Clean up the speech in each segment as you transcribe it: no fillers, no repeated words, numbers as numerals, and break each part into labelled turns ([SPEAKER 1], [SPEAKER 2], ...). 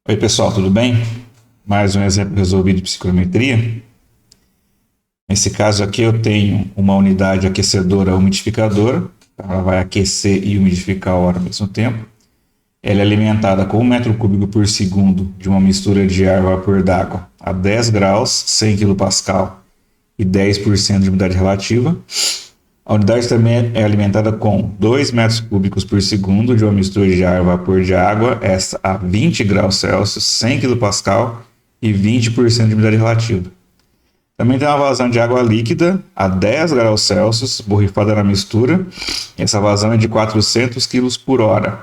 [SPEAKER 1] Oi, pessoal, tudo bem? Mais um exemplo resolvido de psicometria. Nesse caso aqui eu tenho uma unidade aquecedora umidificadora. Ela vai aquecer e umidificar o ar ao mesmo tempo. Ela é alimentada com 1 m³ por segundo de uma mistura de ar e vapor d'água a 10 graus, 100 kPa e 10% de umidade relativa. A unidade também é alimentada com 2 m³ por segundo de uma mistura de ar e vapor de água, essa a 20 graus Celsius, 100 kPa e 20% de umidade relativa. Também tem uma vazão de água líquida a 10 graus Celsius, borrifada na mistura. Essa vazão é de 400 kg por hora.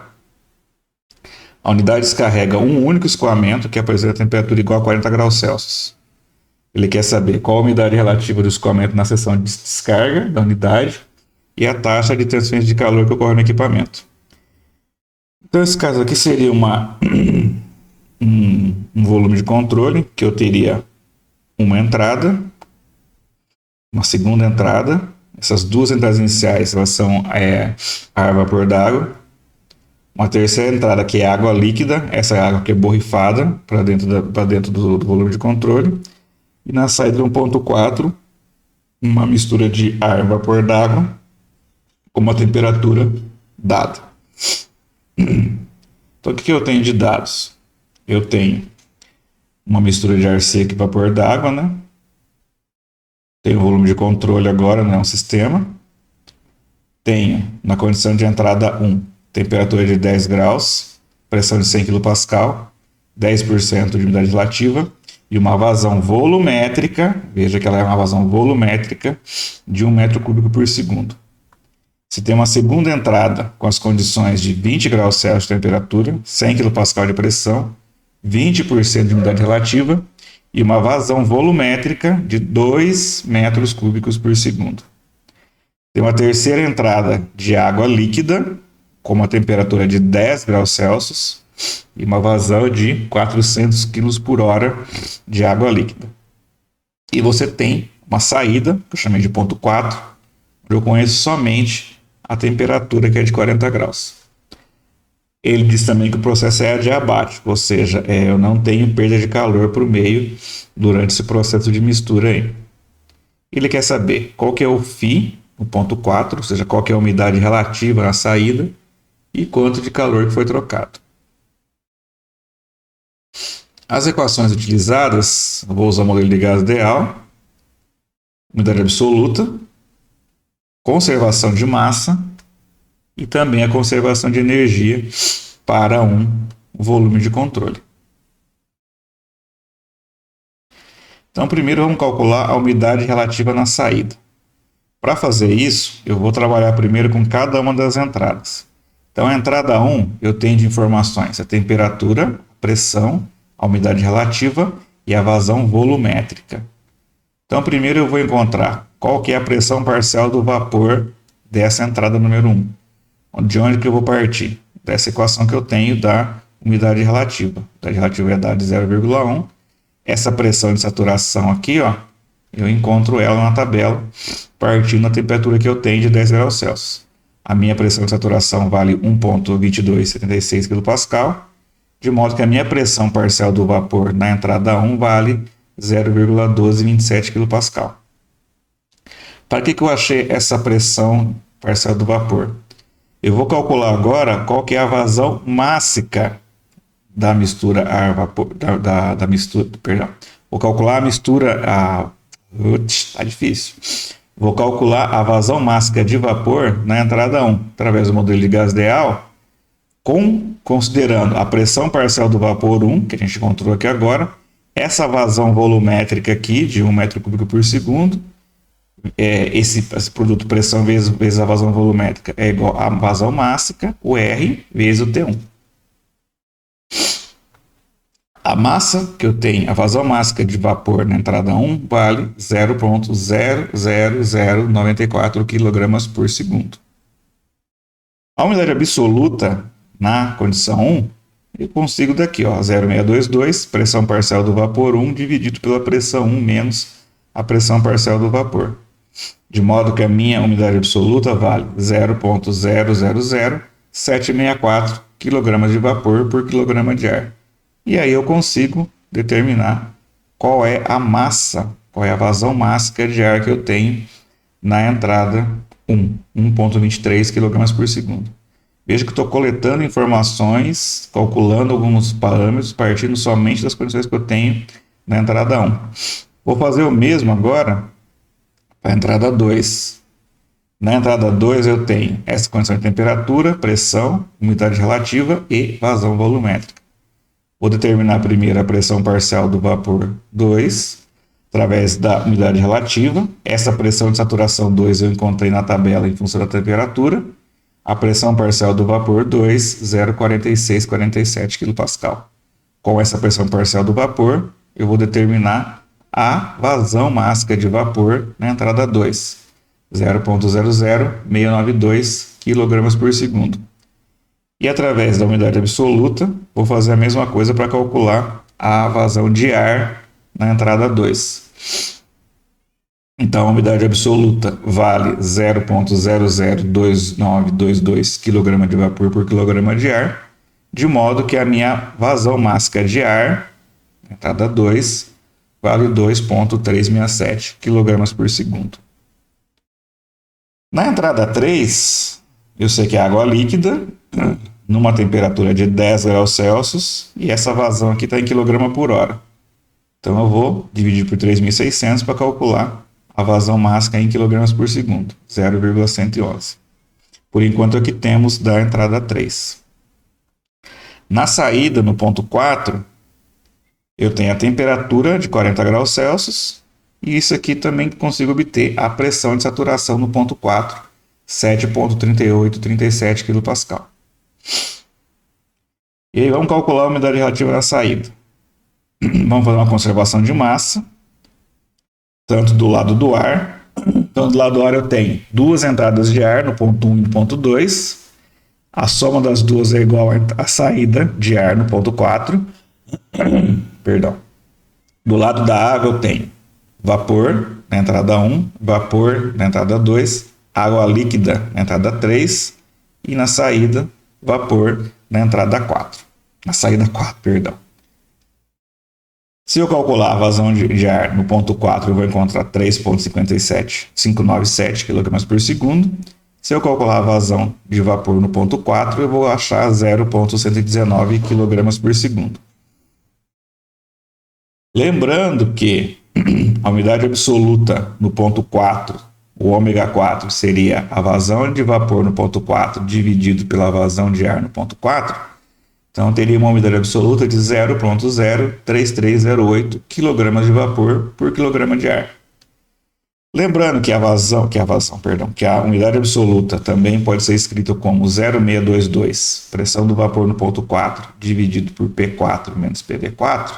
[SPEAKER 1] A unidade descarrega um único escoamento que apresenta temperatura igual a 40 graus Celsius. Ele quer saber qual a umidade relativa do escoamento na seção de descarga da unidade e a taxa de transferência de calor que ocorre no equipamento. Então, esse caso aqui seria um volume de controle, que eu teria uma entrada, uma segunda entrada. Essas duas entradas iniciais elas são ar e vapor d'água. Uma terceira entrada que é água líquida, essa é a água que é borrifada para dentro do volume de controle. E na saída do 1.4, uma mistura de ar e vapor d'água com uma temperatura dada. Então, o que eu tenho de dados? Eu tenho uma mistura de ar seco e vapor d'água, né? Tenho o volume de controle agora, não é um sistema. Tenho, na condição de entrada 1, temperatura de 10 graus, pressão de 100 kPa, 10% de umidade relativa e uma vazão volumétrica, veja que ela é uma vazão volumétrica de 1 m³ por segundo. Se tem uma segunda entrada com as condições de 20 graus Celsius de temperatura, 100 kPa de pressão, 20% de umidade relativa e uma vazão volumétrica de 2 m³ por segundo. Tem uma terceira entrada de água líquida com uma temperatura de 10 graus Celsius e uma vazão de 400 kg por hora de água líquida. E você tem uma saída, que eu chamei de ponto 4, onde eu conheço somente a temperatura, que é de 40 graus. Ele diz também que o processo é adiabático, ou seja, eu não tenho perda de calor para o meio durante esse processo de mistura aí. Ele quer saber qual que é o φ, o ponto 4, ou seja, qual que é a umidade relativa na saída e quanto de calor que foi trocado. As equações utilizadas, eu vou usar o modelo de gás ideal, umidade absoluta, conservação de massa e também a conservação de energia para um volume de controle. Então, primeiro vamos calcular a umidade relativa na saída. Para fazer isso, eu vou trabalhar primeiro com cada uma das entradas. Então, a entrada 1, eu tenho de informações a temperatura, a pressão, a umidade relativa e a vazão volumétrica. Então, primeiro eu vou encontrar qual que é a pressão parcial do vapor dessa entrada número 1. De onde que eu vou partir? Dessa equação que eu tenho da umidade relativa. A umidade relativa é dada de 0,1. Essa pressão de saturação aqui, ó, eu encontro ela na tabela, partindo da temperatura que eu tenho de 10 graus Celsius. A minha pressão de saturação vale 1,2276 kPa, de modo que a minha pressão parcial do vapor na entrada 1 vale 0,1227 kPa. Para que eu achei essa pressão parcial do vapor? Eu vou calcular agora qual que é a vazão mássica da mistura ar-vapor, da mistura, perdão. Vou calcular a mistura, tá difícil. Vou calcular a vazão mássica de vapor na entrada 1, através do modelo de gás ideal, considerando a pressão parcial do vapor 1, que a gente encontrou aqui agora, essa vazão volumétrica aqui de 1 m³ por segundo, esse produto pressão vezes a vazão volumétrica é igual à vazão mássica, o R, vezes o T1. A massa que eu tenho, a vazão mássica de vapor na entrada 1, vale 0,00094 kg por segundo. A umidade absoluta na condição 1, eu consigo daqui, ó, 0,622, pressão parcial do vapor 1 dividido pela pressão 1 menos a pressão parcial do vapor. De modo que a minha umidade absoluta vale 0,000 764 kg de vapor por quilograma de ar. E aí eu consigo determinar qual é a massa, qual é a vazão máxima de ar que eu tenho na entrada 1,23 kg por segundo. Veja que estou coletando informações, calculando alguns parâmetros, partindo somente das condições que eu tenho na entrada 1. Vou fazer o mesmo agora para a entrada 2. Na entrada 2 eu tenho essa condição de temperatura, pressão, umidade relativa e vazão volumétrica. Vou determinar primeiro a pressão parcial do vapor 2, através da umidade relativa. Essa pressão de saturação 2 eu encontrei na tabela em função da temperatura. A pressão parcial do vapor 2, 0,4647 kPa. Com essa pressão parcial do vapor, eu vou determinar a vazão máxima de vapor na entrada 2, 0,00692 kg por segundo. E através da umidade absoluta, vou fazer a mesma coisa para calcular a vazão de ar na entrada 2. Então, a umidade absoluta vale 0,002922 kg de vapor por quilograma de ar, de modo que a minha vazão máxima de ar, na entrada 2, vale 2,367 kg por segundo. Na entrada 3, eu sei que é água líquida, numa temperatura de 10 graus Celsius, e essa vazão aqui está em quilograma por hora. Então eu vou dividir por 3.600 para calcular a vazão máxima em quilogramas por segundo, 0,111. Por enquanto aqui temos da entrada 3. Na saída, no ponto 4, eu tenho a temperatura de 40 graus Celsius, e isso aqui também consigo obter a pressão de saturação no ponto 4, 7,3837 kPa. E aí vamos calcular a umidade relativa na saída. Vamos fazer uma conservação de massa, tanto do lado do ar. Então, do lado do ar eu tenho duas entradas de ar, no ponto 1 e no ponto 2. A soma das duas é igual à saída de ar no ponto 4. Perdão. Do lado da água eu tenho vapor na entrada 1, vapor na entrada 2, água líquida na entrada 3 e na saída vapor na entrada 4. Na saída 4, perdão. Se eu calcular a vazão de ar no ponto 4, eu vou encontrar 3,597 kg por segundo. Se eu calcular a vazão de vapor no ponto 4, eu vou achar 0,119 kg por segundo. Lembrando que a umidade absoluta no ponto 4, o ômega 4, seria a vazão de vapor no ponto 4 dividido pela vazão de ar no ponto 4. Então, teria uma umidade absoluta de 0,03308 kg de vapor por quilograma de ar. Lembrando que a umidade absoluta também pode ser escrita como 0,622, pressão do vapor no ponto 4, dividido por P4 menos PV4.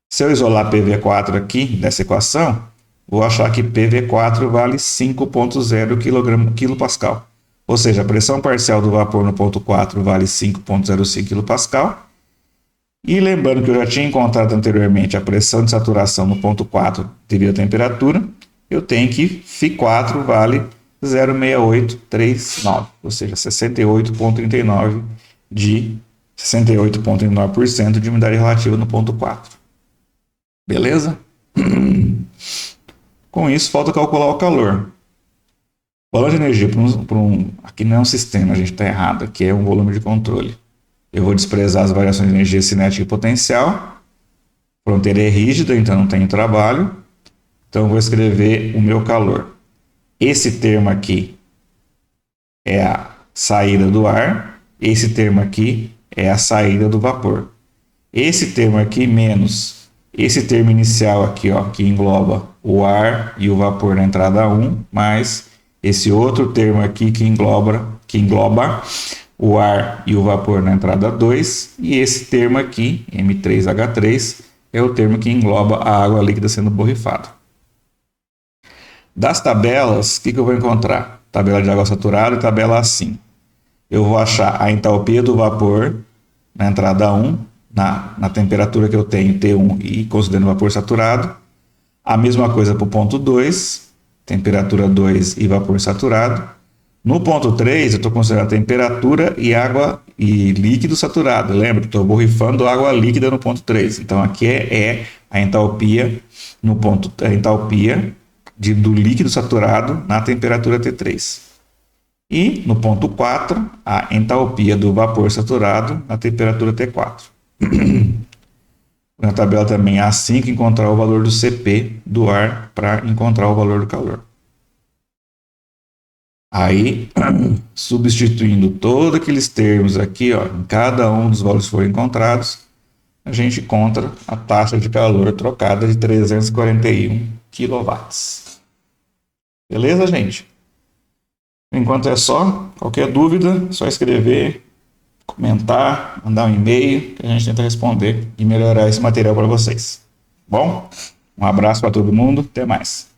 [SPEAKER 1] Se eu isolar PV4 aqui dessa equação, vou achar que PV4 vale 5,0 kPa. Ou seja, a pressão parcial do vapor no ponto 4 vale 5,05 kPa. E lembrando que eu já tinha encontrado anteriormente a pressão de saturação no ponto 4 devido à temperatura, eu tenho que Φ4 vale 0,6839, ou seja, 68,39% de umidade relativa no ponto 4. Beleza? Com isso, falta calcular o calor. O valor de energia aqui não é um sistema, a gente está errado, aqui é um volume de controle. Eu vou desprezar as variações de energia cinética e potencial. A fronteira é rígida, então não tenho trabalho. Então eu vou escrever o meu calor. Esse termo aqui é a saída do ar, esse termo aqui é a saída do vapor. Esse termo aqui menos esse termo inicial aqui, ó, que engloba o ar e o vapor na entrada 1, mais esse outro termo aqui que engloba o ar e o vapor na entrada 2, e esse termo aqui, M3H3, é o termo que engloba a água líquida sendo borrifada. Das tabelas, o que eu vou encontrar? Tabela de água saturada e tabela assim. Eu vou achar a entalpia do vapor na entrada 1, na temperatura que eu tenho, T1, e considerando vapor saturado. A mesma coisa para o ponto 2, temperatura 2 e vapor saturado. No ponto 3, eu estou considerando temperatura e água e líquido saturado. Lembra? Estou borrifando água líquida no ponto 3. Então, aqui é a entalpia no ponto, a entalpia do líquido saturado na temperatura T3. E no ponto 4, a entalpia do vapor saturado na temperatura T4. Na tabela também, assim que encontrar o valor do Cp do ar para encontrar o valor do calor. Aí, substituindo todos aqueles termos aqui, ó, em cada um dos valores que foram encontrados, a gente encontra a taxa de calor trocada de 341 kW. Beleza, gente? Enquanto é só, qualquer dúvida, só escrever, comentar, mandar um e-mail, que a gente tenta responder e melhorar esse material para vocês. Bom, um abraço para todo mundo, até mais.